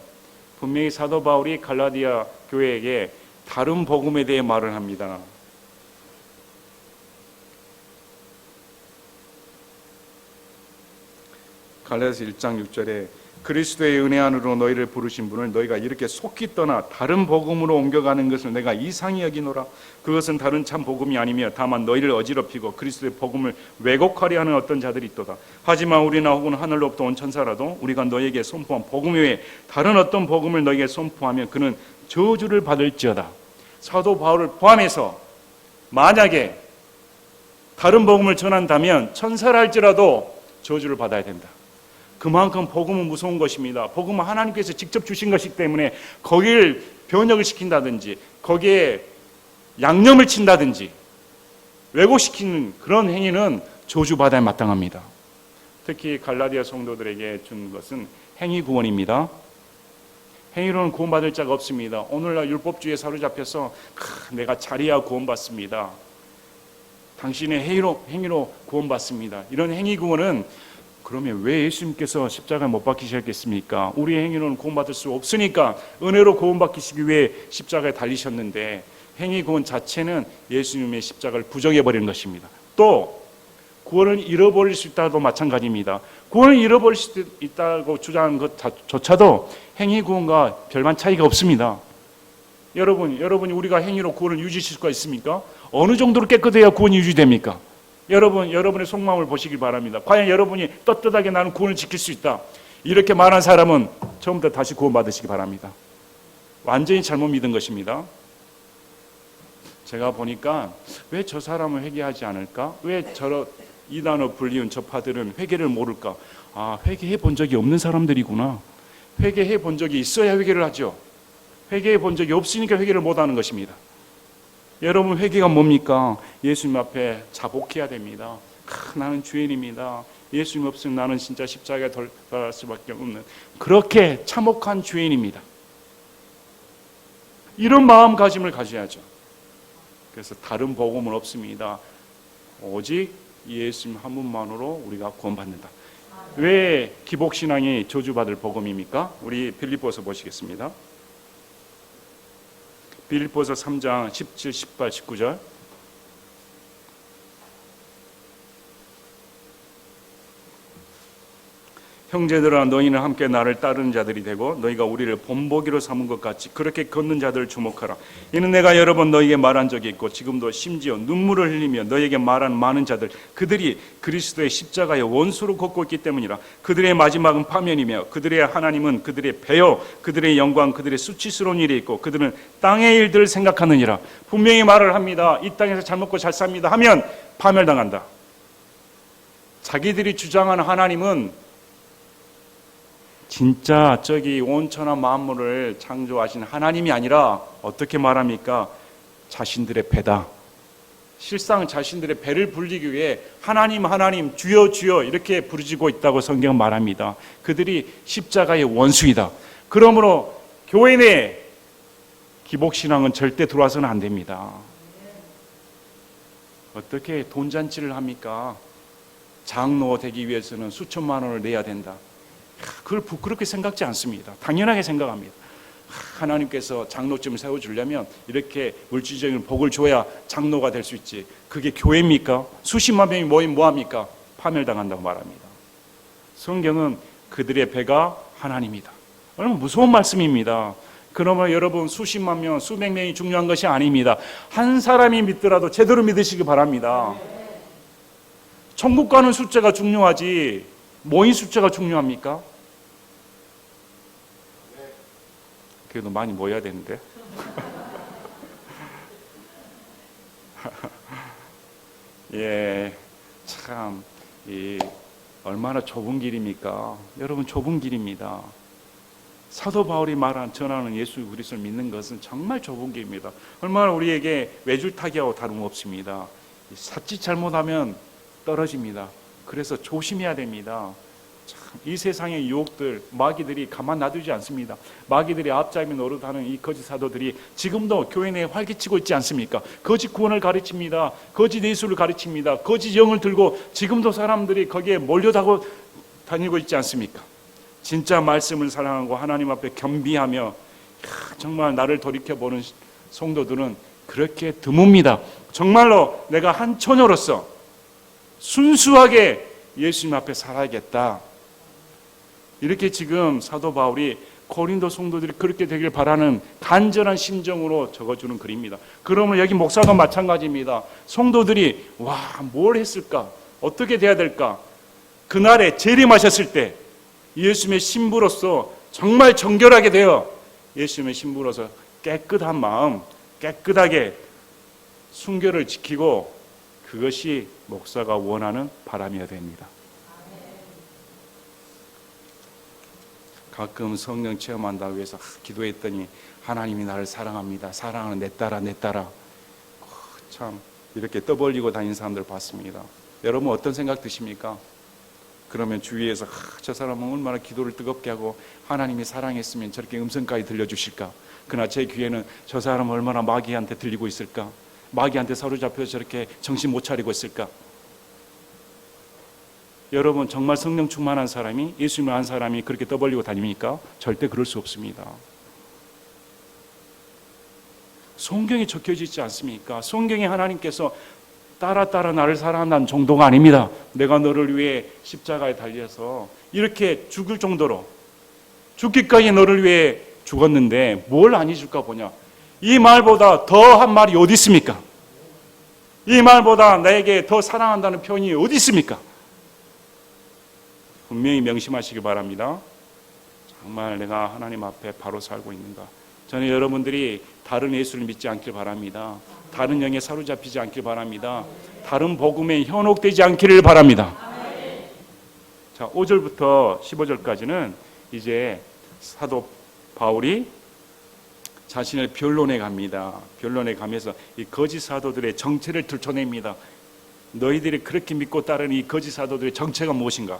Speaker 1: 분명히 사도 바울이 갈라디아 교회에게 다른 복음에 대해 말을 합니다. 갈라디아서 1장 6절에 그리스도의 은혜 안으로 너희를 부르신 분을 너희가 이렇게 속히 떠나 다른 복음으로 옮겨가는 것을 내가 이상히 여기노라. 그것은 다른 참 복음이 아니며 다만 너희를 어지럽히고 그리스도의 복음을 왜곡하려 하는 어떤 자들이 있도다. 하지만 우리나 혹은 하늘로부터 온 천사라도 우리가 너희에게 선포한 복음 외에 다른 어떤 복음을 너희에게 선포하면 그는 저주를 받을지어다. 사도 바울을 포함해서 만약에 다른 복음을 전한다면 천사라 할지라도 저주를 받아야 된다. 그만큼 복음은 무서운 것입니다. 복음은 하나님께서 직접 주신 것이기 때문에 거기를 변역을 시킨다든지 거기에 양념을 친다든지 왜곡시키는 그런 행위는 저주받아야 마땅합니다. 특히 갈라디아 성도들에게 준 것은 행위 구원입니다. 행위로는 구원받을 자가 없습니다. 오늘날 율법주의에 사로잡혀서 내가 잘해야 구원받습니다. 당신의 행위로 구원받습니다. 이런 행위 구원은 그러면 왜 예수님께서 십자가에 못 박히셨겠습니까? 우리의 행위로는 구원받을 수 없으니까 은혜로 구원받기시기 위해 십자가에 달리셨는데 행위 구원 자체는 예수님의 십자가를 부정해버리는 것입니다. 또 구원을 잃어버릴 수 있다도 마찬가지입니다. 구원을 잃어버릴 수 있다고 주장하는 것조차도 행위 구원과 별반 차이가 없습니다. 여러분이 우리가 행위로 구원을 유지할 수가 있습니까? 어느 정도로 깨끗해야 구원이 유지됩니까? 여러분의 속마음을 보시길 바랍니다. 과연 여러분이 떳떳하게 나는 구원을 지킬 수 있다 이렇게 말한 사람은 처음부터 다시 구원받으시기 바랍니다. 완전히 잘못 믿은 것입니다. 제가 보니까 왜 저 사람은 회개하지 않을까? 왜 이단으로 불리운 저 파들은 회개를 모를까? 회개해 본 적이 없는 사람들이구나. 회개해 본 적이 있어야 회개를 하죠. 회개해 본 적이 없으니까 회개를 못하는 것입니다. 여러분 회개가 뭡니까? 예수님 앞에 자복해야 됩니다. 나는 죄인입니다. 예수님 없으면 나는 진짜 십자가에 돌아갈 수밖에 없는 그렇게 참혹한 죄인입니다. 이런 마음가짐을 가져야죠. 그래서 다른 복음은 없습니다. 오직 예수님 한 분만으로 우리가 구원받는다. 왜 기복신앙이 저주받을 복음입니까? 우리 빌립보서 보시겠습니다. 빌립보서 3장 17, 18, 19절 형제들아 너희는 함께 나를 따르는 자들이 되고 너희가 우리를 본보기로 삼은 것 같이 그렇게 걷는 자들을 주목하라. 이는 내가 여러 번 너희에게 말한 적이 있고 지금도 심지어 눈물을 흘리며 너희에게 말한 많은 자들 그들이 그리스도의 십자가의 원수로 걷고 있기 때문이라. 그들의 마지막은 파면이며 그들의 하나님은 그들의 배요 그들의 영광 그들의 수치스러운 일이 있고 그들은 땅의 일들을 생각하느니라. 분명히 말을 합니다. 이 땅에서 잘 먹고 잘 삽니다 하면 파멸당한다. 자기들이 주장하는 하나님은 진짜 저기 온천한 만물을 창조하신 하나님이 아니라 어떻게 말합니까? 자신들의 배다. 실상 자신들의 배를 불리기 위해 하나님 주여 주여 이렇게 부르짖고 있다고 성경은 말합니다. 그들이 십자가의 원수이다. 그러므로 교회 내 기복신앙은 절대 들어와서는 안 됩니다. 어떻게 돈잔치를 합니까? 장로 되기 위해서는 수천만 원을 내야 된다. 그걸 부끄럽게 생각지 않습니다. 당연하게 생각합니다. 하나님께서 장로쯤을 세워주려면 이렇게 물질적인 복을 줘야 장로가 될 수 있지. 그게 교회입니까? 수십만 명이 모이면 뭐합니까? 파멸당한다고 말합니다. 성경은 그들의 배가 하나님이다. 얼마나 무서운 말씀입니다. 그러면 여러분 수십만 명, 수백 명이 중요한 것이 아닙니다. 한 사람이 믿더라도 제대로 믿으시기 바랍니다. 천국 가는 숫자가 중요하지 모인 숫자가 중요합니까? 그래도 많이 모여야 되는데. 예, 참, 얼마나 좁은 길입니까? 여러분, 좁은 길입니다. 사도 바울이 전하는 예수 그리스도를 믿는 것은 정말 좁은 길입니다. 얼마나 우리에게 외줄타기하고 다름없습니다. 자칫 잘못하면 떨어집니다. 그래서 조심해야 됩니다. 이 세상의 유혹들, 마귀들이 가만 놔두지 않습니다. 마귀들이 앞잡이 노릇하는 이 거짓 사도들이 지금도 교회 내에 활기치고 있지 않습니까? 거짓 구원을 가르칩니다. 거짓 예수를 가르칩니다. 거짓 영을 들고 지금도 사람들이 거기에 몰려다고 다니고 있지 않습니까? 진짜 말씀을 사랑하고 하나님 앞에 겸비하며 정말 나를 돌이켜보는 성도들은 그렇게 드뭅니다. 정말로 내가 한 처녀로서 순수하게 예수님 앞에 살아야겠다. 이렇게 지금 사도 바울이 고린도 성도들이 그렇게 되길 바라는 간절한 심정으로 적어주는 글입니다. 그러면 여기 목사도 마찬가지입니다. 성도들이 뭘 했을까? 어떻게 돼야 될까? 그날에 재림하셨을 때 예수님의 신부로서 정말 정결하게 되어 예수님의 신부로서 깨끗한 마음, 깨끗하게 순결을 지키고 그것이 목사가 원하는 바람이어야 됩니다. 가끔 성령 체험한다고 해서 기도했더니 하나님이 나를 사랑합니다. 사랑하는 내 딸아. 참 이렇게 떠벌리고 다니는 사람들 봤습니다. 여러분 어떤 생각 드십니까? 그러면 주위에서 저 사람은 얼마나 기도를 뜨겁게 하고 하나님이 사랑했으면 저렇게 음성까지 들려주실까? 그러나 제 귀에는 저 사람은 얼마나 마귀한테 들리고 있을까? 마귀한테 사로잡혀서 저렇게 정신 못 차리고 있을까? 여러분 정말 성령 충만한 사람이, 예수님을 안 사람이 그렇게 떠벌리고 다닙니까? 절대 그럴 수 없습니다. 성경에 적혀져 있지 않습니까? 성경에 하나님께서 따라 나를 사랑한다는 정도가 아닙니다. 내가 너를 위해 십자가에 달려서 이렇게 죽을 정도로 죽기까지 너를 위해 죽었는데 뭘 안 해줄까 보냐. 이 말보다 더한 말이 어디 있습니까? 이 말보다 나에게 더 사랑한다는 표현이 어디 있습니까? 분명히 명심하시기 바랍니다. 정말 내가 하나님 앞에 바로 살고 있는가. 저는 여러분들이 다른 예수를 믿지 않길 바랍니다. 다른 영에 사로잡히지 않길 바랍니다. 다른 복음에 현혹되지 않기를 바랍니다. 자, 5절부터 15절까지는 이제 사도 바울이 자신을 변론해 갑니다. 변론해 가면서 이 거짓 사도들의 정체를 들춰냅니다. 너희들이 그렇게 믿고 따르는 이 거짓 사도들의 정체가 무엇인가?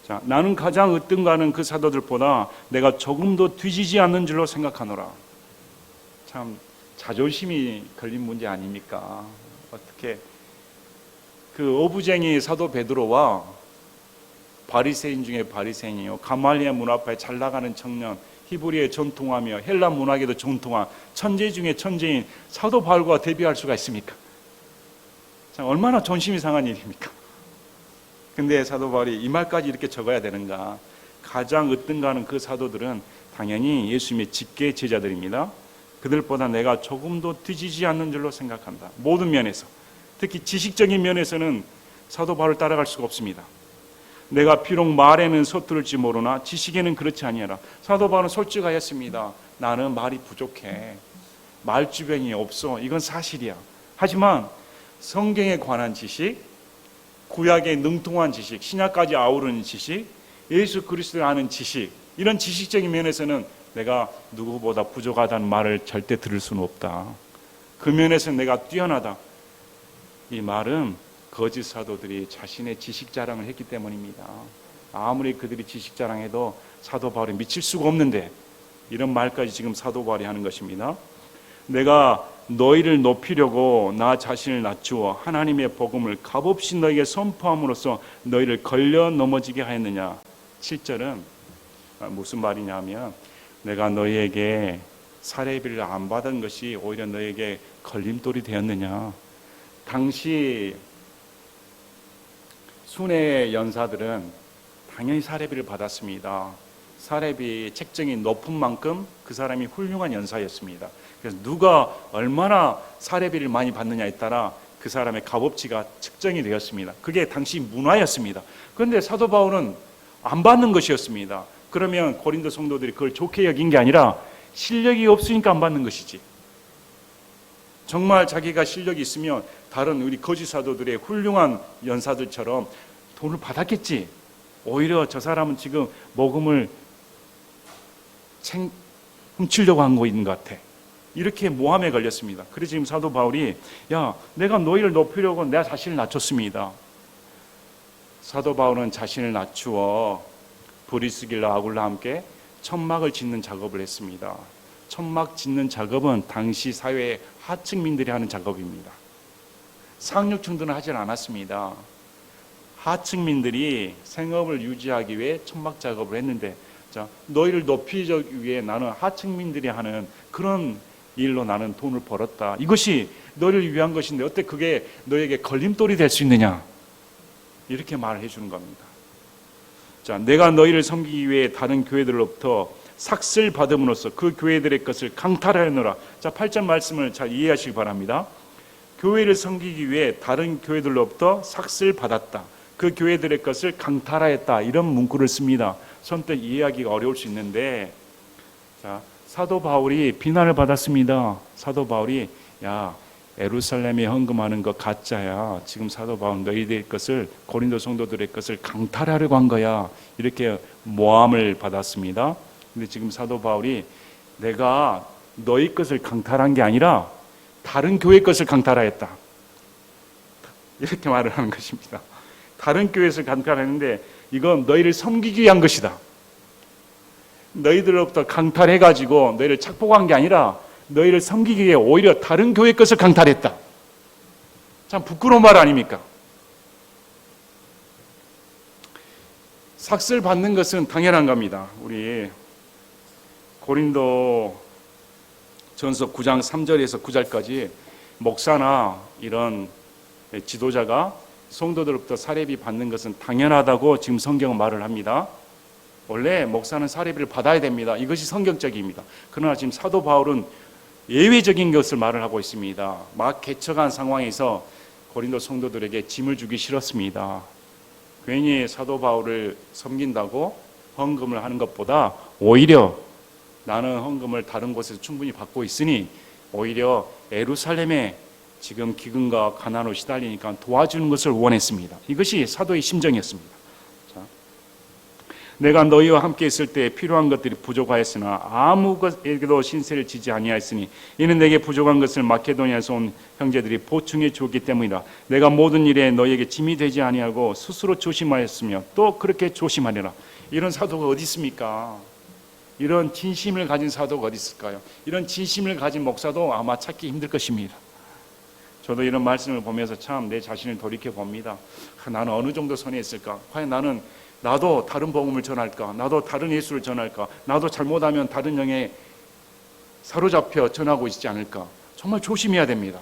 Speaker 1: 자, 나는 가장 으뜸가는 그 사도들보다 내가 조금도 뒤지지 않는 줄로 생각하노라. 참 자존심이 걸린 문제 아닙니까? 어떻게 그 어부쟁이 사도 베드로와 바리새인 중에 바리새인이요, 가말리엘 문 앞에 잘 나가는 청년, 히브리에 전통하며 헬라 문학에도 전통한 천재 중에 천재인 사도 바울과 대비할 수가 있습니까? 참 얼마나 존심이 상한 일입니까? 근데 사도 바울이 이 말까지 이렇게 적어야 되는가? 가장 으뜸가는 그 사도들은 당연히 예수님의 직계 제자들입니다. 그들보다 내가 조금도 뒤지지 않는 줄로 생각한다. 모든 면에서, 특히 지식적인 면에서는 사도 바울을 따라갈 수가 없습니다. 내가 비록 말에는 서투를지 모르나 지식에는 그렇지 아니하라. 사도 바울은 솔직하였습니다. 나는 말이 부족해. 말주변이 없어. 이건 사실이야. 하지만 성경에 관한 지식, 구약의 능통한 지식, 신약까지 아우르는 지식, 예수 그리스도를 아는 지식, 이런 지식적인 면에서는 내가 누구보다 부족하다는 말을 절대 들을 수는 없다. 그 면에서 내가 뛰어나다. 이 말은 거짓 사도들이 자신의 지식 자랑을 했기 때문입니다. 아무리 그들이 지식 자랑해도 사도 바울이 미칠 수가 없는데 이런 말까지 지금 사도 바울이 하는 것입니다. 내가 너희를 높이려고 나 자신을 낮추어 하나님의 복음을 값없이 너에게 선포함으로써 너희를 걸려 넘어지게 하였느냐. 7절은 무슨 말이냐면 내가 너희에게 사례비를 안 받은 것이 오히려 너희에게 걸림돌이 되었느냐. 당시 순회 연사들은 당연히 사례비를 받았습니다. 사례비 책정이 높은 만큼 그 사람이 훌륭한 연사였습니다. 그래서 누가 얼마나 사례비를 많이 받느냐에 따라 그 사람의 값어치가 측정이 되었습니다. 그게 당시 문화였습니다. 그런데 사도 바울은 안 받는 것이었습니다. 그러면 고린도 성도들이 그걸 좋게 여긴 게 아니라 실력이 없으니까 안 받는 것이지. 정말 자기가 실력이 있으면 다른 우리 거짓 사도들의 훌륭한 연사들처럼 돈을 받았겠지. 오히려 저 사람은 지금 모금을 훔치려고 한 거 있는 것 같아. 이렇게 모함에 걸렸습니다. 그래서 지금 사도 바울이 내가 너희를 높이려고 내 자신을 낮췄습니다. 사도 바울은 자신을 낮추어 브리스길라 아굴라 함께 천막을 짓는 작업을 했습니다. 천막 짓는 작업은 당시 사회의 하층민들이 하는 작업입니다. 상류층들은 하지 않았습니다. 하층민들이 생업을 유지하기 위해 천막 작업을 했는데, 자, 너희를 높이기 위해 나는 하층민들이 하는 그런 일로 나는 돈을 벌었다. 이것이 너희를 위한 것인데 어때 그게 너에게 걸림돌이 될 수 있느냐? 이렇게 말을 해주는 겁니다. 자, 내가 너희를 섬기기 위해 다른 교회들로부터 삭슬 받음으로써 그 교회들의 것을 강탈하였노라. 자, 8절 말씀을 잘 이해하시기 바랍니다. 교회를 섬기기 위해 다른 교회들로부터 삭슬 받았다. 그 교회들의 것을 강탈하였다. 이런 문구를 씁니다. 선뜻 이해하기가 어려울 수 있는데, 자, 사도 바울이 비난을 받았습니다. 사도 바울이 야, 예루살렘에 헌금하는 거 가짜야. 지금 사도 바울 너희들의 것을, 고린도 성도들의 것을 강탈하려고 한 거야. 이렇게 모함을 받았습니다. 근데 지금 사도 바울이 내가 너희 것을 강탈한 게 아니라 다른 교회 것을 강탈하였다. 이렇게 말을 하는 것입니다. 다른 교회에서 강탈했는데 이건 너희를 섬기기 위한 것이다. 너희들로부터 강탈해가지고 너희를 착복한 게 아니라 너희를 섬기기 위해 오히려 다른 교회 것을 강탈했다. 참 부끄러운 말 아닙니까? 삭슬 받는 것은 당연한 겁니다. 우리 고린도 전서 9장 3절에서 9절까지 목사나 이런 지도자가 성도들로부터 사례비 받는 것은 당연하다고 지금 성경은 말을 합니다. 원래 목사는 사례비를 받아야 됩니다. 이것이 성경적입니다. 그러나 지금 사도 바울은 예외적인 것을 말을 하고 있습니다. 막 개척한 상황에서 고린도 성도들에게 짐을 주기 싫었습니다. 괜히 사도 바울을 섬긴다고 헌금을 하는 것보다 오히려 나는 헌금을 다른 곳에서 충분히 받고 있으니 오히려 예루살렘에 지금 기근과 가난으로 시달리니까 도와주는 것을 원했습니다. 이것이 사도의 심정이었습니다. 자, 내가 너희와 함께 있을 때 필요한 것들이 부족하였으나 아무 것에게도 신세를 지지 아니하였으니 이는 내게 부족한 것을 마케도니아에서 온 형제들이 보충해 주었기 때문이라. 내가 모든 일에 너희에게 짐이 되지 아니하고 스스로 조심하였으며 또 그렇게 조심하리라. 이런 사도가 어디 있습니까? 이런 진심을 가진 사도가 어디 있을까요? 이런 진심을 가진 목사도 아마 찾기 힘들 것입니다. 저도 이런 말씀을 보면서 참 내 자신을 돌이켜 봅니다. 나는 어느 정도 선에 있을까? 과연 나도 다른 복음을 전할까? 나도 다른 예수를 전할까? 나도 잘못하면 다른 영에 사로잡혀 전하고 있지 않을까? 정말 조심해야 됩니다.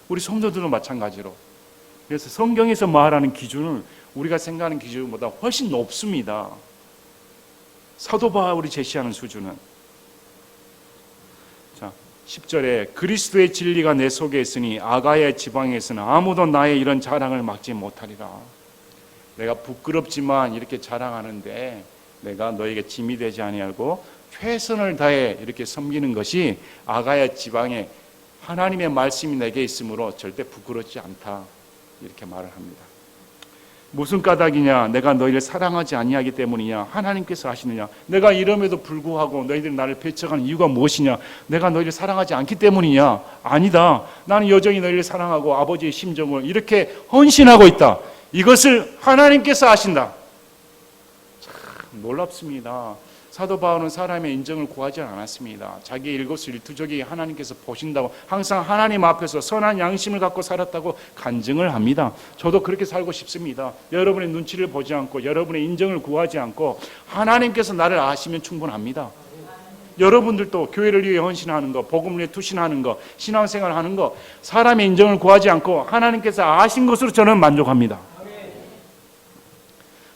Speaker 1: 우리 성도들도 마찬가지로. 그래서 성경에서 말하는 기준은 우리가 생각하는 기준보다 훨씬 높습니다. 사도 바울이 제시하는 수준은. 자, 10절에 그리스도의 진리가 내 속에 있으니 아가야 지방에서는 아무도 나의 이런 자랑을 막지 못하리라. 내가 부끄럽지만 이렇게 자랑하는데 내가 너에게 짐이 되지 아니하고 최선을 다해 이렇게 섬기는 것이 아가야 지방에 하나님의 말씀이 내게 있으므로 절대 부끄럽지 않다. 이렇게 말을 합니다. 무슨 까닭이냐? 내가 너희를 사랑하지 아니하기 때문이냐? 하나님께서 하시느냐? 내가 이럼에도 불구하고 너희들이 나를 배척하는 이유가 무엇이냐? 내가 너희를 사랑하지 않기 때문이냐? 아니다. 나는 여전히 너희를 사랑하고 아버지의 심정을 이렇게 헌신하고 있다. 이것을 하나님께서 아신다. 참 놀랍습니다. 사도 바울은 사람의 인정을 구하지 않았습니다. 자기의 일거수일투족이 하나님께서 보신다고 항상 하나님 앞에서 선한 양심을 갖고 살았다고 간증을 합니다. 저도 그렇게 살고 싶습니다. 여러분의 눈치를 보지 않고 여러분의 인정을 구하지 않고 하나님께서 나를 아시면 충분합니다. 여러분들도 교회를 위해 헌신하는 거, 복음을 위해 투신하는 거, 신앙생활하는 거 사람의 인정을 구하지 않고 하나님께서 아신 것으로 저는 만족합니다.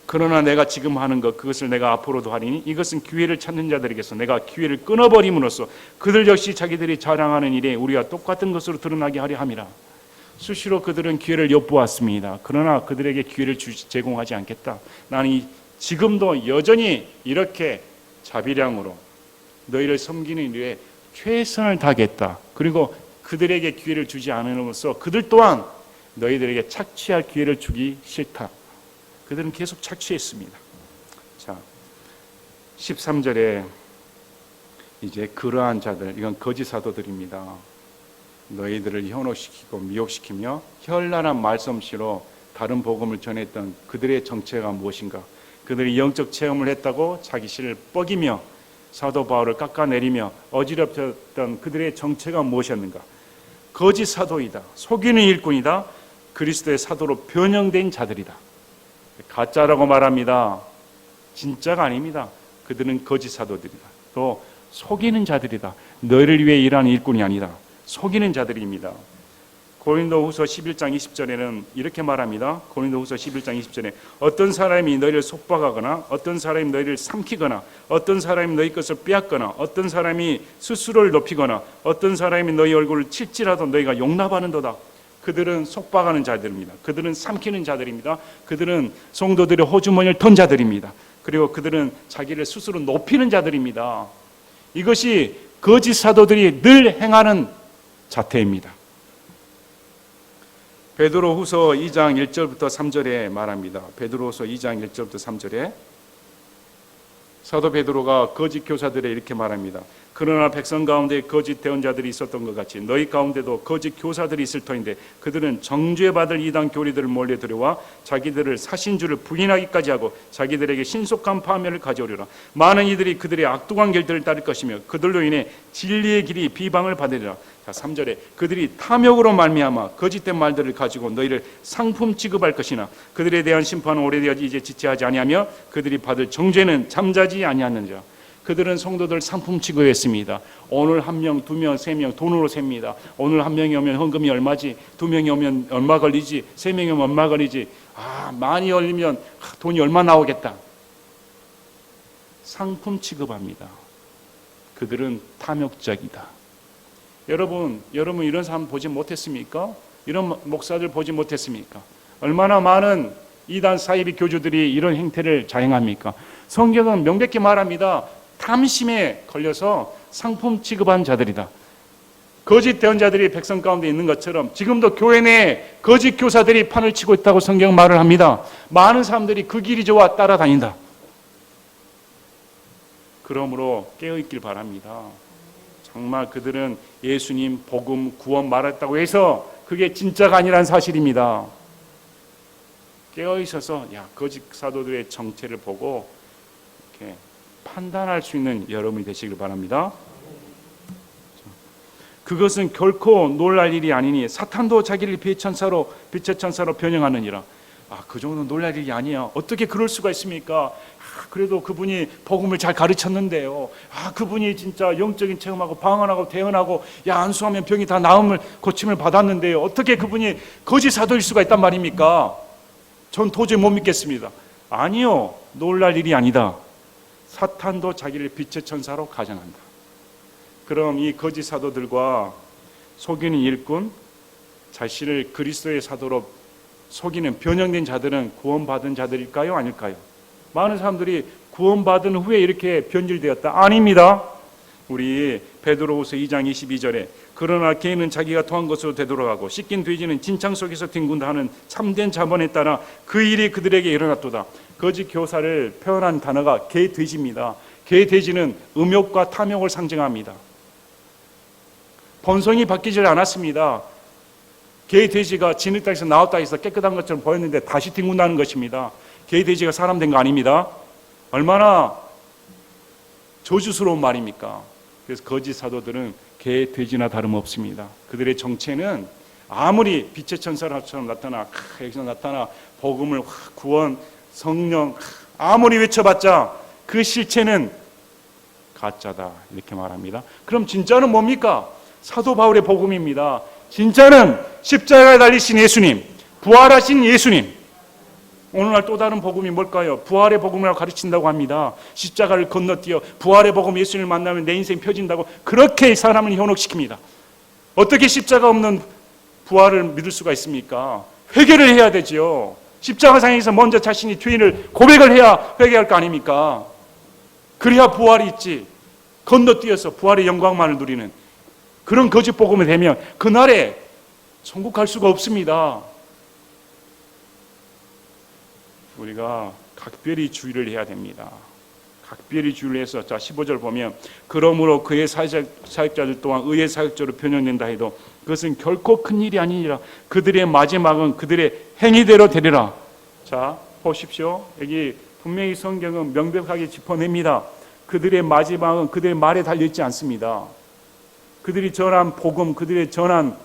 Speaker 1: 그러나 내가 지금 하는 것 그것을 내가 앞으로도 하리니 이것은 기회를 찾는 자들에게서 내가 기회를 끊어버림으로써 그들 역시 자기들이 자랑하는 일에 우리가 똑같은 것으로 드러나게 하려 함이라. 수시로 그들은 기회를 엿보았습니다. 그러나 그들에게 기회를 제공하지 않겠다. 나는 지금도 여전히 이렇게 자비량으로 너희를 섬기는 일에 최선을 다하겠다. 그리고 그들에게 기회를 주지 않음으로써 그들 또한 너희들에게 착취할 기회를 주기 싫다. 그들은 계속 착취했습니다. 자, 13절에 이제 그러한 자들, 이건 거짓 사도들입니다. 너희들을 현혹시키고 미혹시키며 현란한 말솜씨로 다른 복음을 전했던 그들의 정체가 무엇인가? 그들이 영적 체험을 했다고 자기 신을 뻐기며 사도 바울을 깎아내리며 어지럽혔던 그들의 정체가 무엇이었는가? 거짓 사도이다. 속이는 일꾼이다. 그리스도의 사도로 변형된 자들이다. 가짜라고 말합니다. 진짜가 아닙니다. 그들은 거짓 사도들이다. 또 속이는 자들이다. 너희를 위해 일하는 일꾼이 아니다. 속이는 자들입니다. 고린도후서 11장 20절에는 이렇게 말합니다. 고린도후서 11장 20절에 어떤 사람이 너희를 속박하거나 어떤 사람이 너희를 삼키거나 어떤 사람이 너희 것을 빼앗거나 어떤 사람이 스스로를 높이거나 어떤 사람이 너희 얼굴을 칠지라도 너희가 용납하는도다. 그들은 속박하는 자들입니다. 그들은 삼키는 자들입니다. 그들은 성도들의 호주머니를 턴 자들입니다. 그리고 그들은 자기를 스스로 높이는 자들입니다. 이것이 거짓 사도들이 늘 행하는 자태입니다. 베드로후서 2장 1절부터 3절에 말합니다. 베드로후서 2장 1절부터 3절에 사도 베드로가 거짓 교사들에 이렇게 말합니다. 그러나 백성 가운데 거짓 대언자들이 있었던 것 같이 너희 가운데도 거짓 교사들이 있을 터인데 그들은 정죄받을 이단 교리들을 몰래 들여와 자기들을 사신주를 부인하기까지 하고 자기들에게 신속한 파멸을 가져오리라. 많은 이들이 그들의 악독한 길들을 따를 것이며 그들로 인해 진리의 길이 비방을 받으리라. 자, 3절에 그들이 탐욕으로 말미암아 거짓된 말들을 가지고 너희를 상품 취급할 것이나 그들에 대한 심판은 오래되어지 이제 지체하지 아니하며 그들이 받을 정죄는 잠자지 아니하느니라. 그들은 성도들 상품 취급했습니다. 오늘 한 명, 두 명, 세 명 돈으로 셉니다. 오늘 한 명이 오면 헌금이 얼마지? 두 명이 오면 얼마 걸리지? 세 명이 오면 얼마 걸리지? 많이 걸리면 돈이 얼마 나오겠다. 상품 취급합니다. 그들은 탐욕적이다. 여러분 이런 사람 보지 못했습니까? 이런 목사들 보지 못했습니까? 얼마나 많은 이단 사이비 교주들이 이런 행태를 자행합니까? 성경은 명백히 말합니다. 탐심에 걸려서 상품 취급한 자들이다. 거짓 대언자들이 백성 가운데 있는 것처럼 지금도 교회 내에 거짓 교사들이 판을 치고 있다고 성경은 말을 합니다. 많은 사람들이 그 길이 좋아 따라다닌다. 그러므로 깨어있길 바랍니다. 정말 그들은 예수님 복음 구원 말했다고 해서 그게 진짜가 아니란 사실입니다. 깨어있어서 거짓 사도들의 정체를 보고 이렇게 판단할 수 있는 여러분이 되시길 바랍니다. 그것은 결코 놀랄 일이 아니니 사탄도 자기를 빛의 천사로 변형하느니라. 그 정도 놀랄 일이 아니야. 어떻게 그럴 수가 있습니까? 그래도 그분이 복음을 잘 가르쳤는데요. 그분이 진짜 영적인 체험하고 방언하고 대언하고 안수하면 병이 다 고침을 받았는데요. 어떻게 그분이 거짓 사도일 수가 있단 말입니까? 전 도저히 못 믿겠습니다. 아니요. 놀랄 일이 아니다. 사탄도 자기를 빛의 천사로 가정한다. 그럼 이 거짓 사도들과 속이는 일꾼, 자신을 그리스도의 사도로 속이는 변형된 자들은 구원받은 자들일까요? 아닐까요? 많은 사람들이 구원받은 후에 이렇게 변질되었다. 아닙니다. 우리 베드로후서 2장 22절에 그러나 개인은 자기가 토한 것으로 되돌아가고 씻긴 돼지는 진창 속에서 뒹군다 하는 참된 자본에 따라 그 일이 그들에게 일어났도다. 거짓 교사를 표현한 단어가 개 돼지입니다. 개 돼지는 음욕과 탐욕을 상징합니다. 본성이 바뀌질 않았습니다. 개 돼지가 진흙탕에서 나왔다 해서 깨끗한 것처럼 보였는데 다시 뒹군다는 것입니다. 개 돼지가 사람 된 거 아닙니다. 얼마나 저주스러운 말입니까? 그래서 거짓 사도들은 개 돼지나 다름없습니다. 그들의 정체는 아무리 빛의 천사처럼 여기서 나타나 복음을 구원, 성령 아무리 외쳐봤자 그 실체는 가짜다 이렇게 말합니다. 그럼 진짜는 뭡니까? 사도 바울의 복음입니다. 진짜는 십자가에 달리신 예수님, 부활하신 예수님. 오늘날 또 다른 복음이 뭘까요? 부활의 복음이라고 가르친다고 합니다. 십자가를 건너뛰어 부활의 복음 예수님을 만나면 내 인생 펴진다고 그렇게 사람을 현혹시킵니다. 어떻게 십자가 없는 부활을 믿을 수가 있습니까? 회개를 해야 되지요. 십자가상에서 먼저 자신이 죄인을 고백을 해야 회개할 거 아닙니까? 그래야 부활이 있지. 건너뛰어서 부활의 영광만을 누리는 그런 거짓 복음이 되면 그날에 천국 갈 수가 없습니다. 우리가 각별히 주의를 해야 됩니다. 각별히 주의를 해서 15절 보면 그러므로 그의 사역자들 또한 의의 사역자로 변형된다 해도 그것은 결코 큰 일이 아니니라. 그들의 마지막은 그들의 행위대로 되리라. 자 보십시오. 여기
Speaker 2: 분명히 성경은 명백하게 짚어냅니다. 그들의 마지막은 그들의 말에 달려있지 않습니다. 그들이 전한 복음, 그들의 전한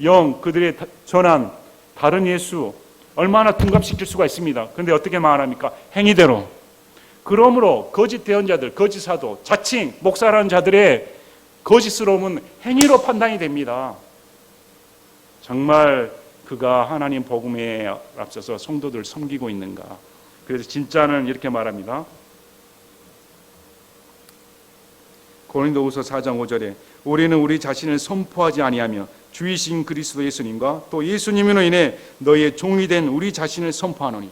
Speaker 2: 영, 그들의 전한 다른 예수 얼마나 둔갑시킬 수가 있습니다. 그런데 어떻게 말합니까? 행위대로. 그러므로 거짓 대언자들, 거짓 사도, 자칭 목사라는 자들의 거짓스러움은 행위로 판단이 됩니다. 정말 그가 하나님 복음에 앞서서 성도들을 섬기고 있는가? 그래서 진짜는 이렇게 말합니다. 고린도후서 4장 5절에 우리는 우리 자신을 선포하지 아니하며 주이신 그리스도 예수님과 또 예수님으로 인해 너희의 종이 된 우리 자신을 선포하노니.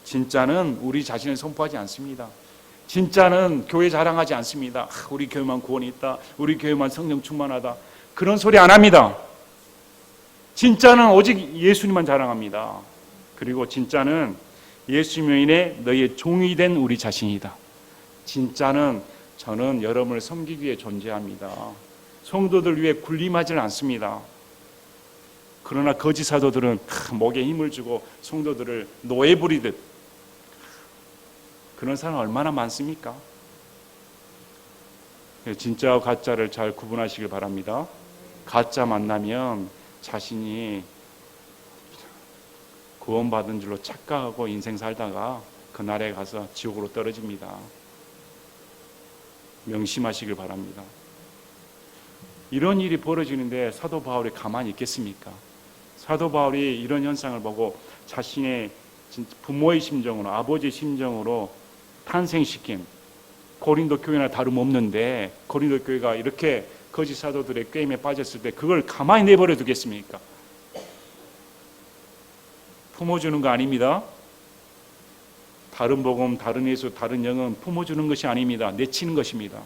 Speaker 2: 진짜는 우리 자신을 선포하지 않습니다. 진짜는 교회 자랑하지 않습니다. 우리 교회만 구원이 있다, 우리 교회만 성령 충만하다, 그런 소리 안 합니다. 진짜는 오직 예수님만 자랑합니다. 그리고 진짜는 예수님으로 인해 너희의 종이 된 우리 자신이다. 진짜는 저는 여러분을 섬기기 위해 존재합니다. 성도들 위해 군림하지는 않습니다. 그러나 거짓 사도들은 목에 힘을 주고 성도들을 노예 부리듯, 그런 사람 얼마나 많습니까? 진짜와 가짜를 잘 구분하시길 바랍니다. 가짜 만나면 자신이 구원받은 줄로 착각하고 인생 살다가 그날에 가서 지옥으로 떨어집니다. 명심하시길 바랍니다. 이런 일이 벌어지는데 사도 바울이 가만히 있겠습니까? 사도 바울이 이런 현상을 보고 자신의 부모의 심정으로, 아버지의 심정으로 탄생시킨 고린도 교회나 다름없는데, 고린도 교회가 이렇게 거짓 사도들의 꾀임에 빠졌을 때 그걸 가만히 내버려 두겠습니까? 품어주는 거 아닙니다. 다른 복음, 다른 예수, 다른 영은 품어주는 것이 아닙니다. 내치는 것입니다.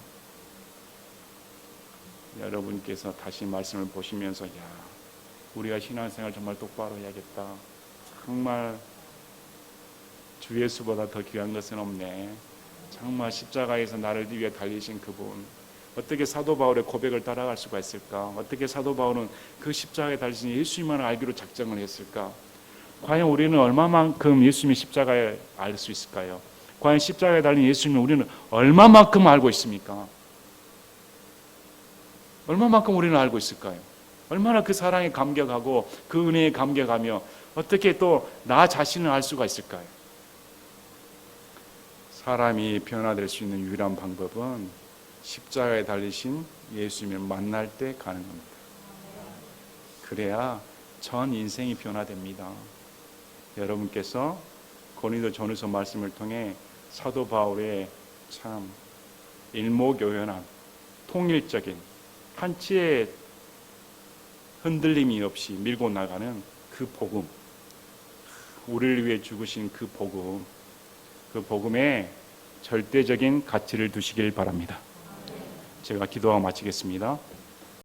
Speaker 2: 여러분께서 다시 말씀을 보시면서 우리가 신앙생활 정말 똑바로 해야겠다. 정말 주 예수보다 더 귀한 것은 없네. 정말 십자가에서 나를 위해 달리신 그분, 어떻게 사도 바울의 고백을 따라갈 수가 있을까? 어떻게 사도 바울은 그 십자가에 달리신 예수님만 알기로 작정을 했을까? 과연 우리는 얼마만큼 예수님의 십자가에 알 수 있을까요? 과연 십자가에 달린 예수님을 우리는 얼마만큼 알고 있습니까? 얼마만큼 우리는 알고 있을까요? 얼마나 그 사랑에 감격하고 그 은혜에 감격하며 어떻게 또 나 자신을 알 수가 있을까요? 사람이 변화될 수 있는 유일한 방법은 십자가에 달리신 예수님을 만날 때 가능합니다. 그래야 전 인생이 변화됩니다. 여러분께서 고린도 전후서 말씀을 통해 사도 바울의 참 일목요연한 통일적인 한치의 흔들림이 없이 밀고 나가는 그 복음, 우리를 위해 죽으신 그 복음, 그 복음에 절대적인 가치를 두시길 바랍니다. 제가 기도하고 마치겠습니다.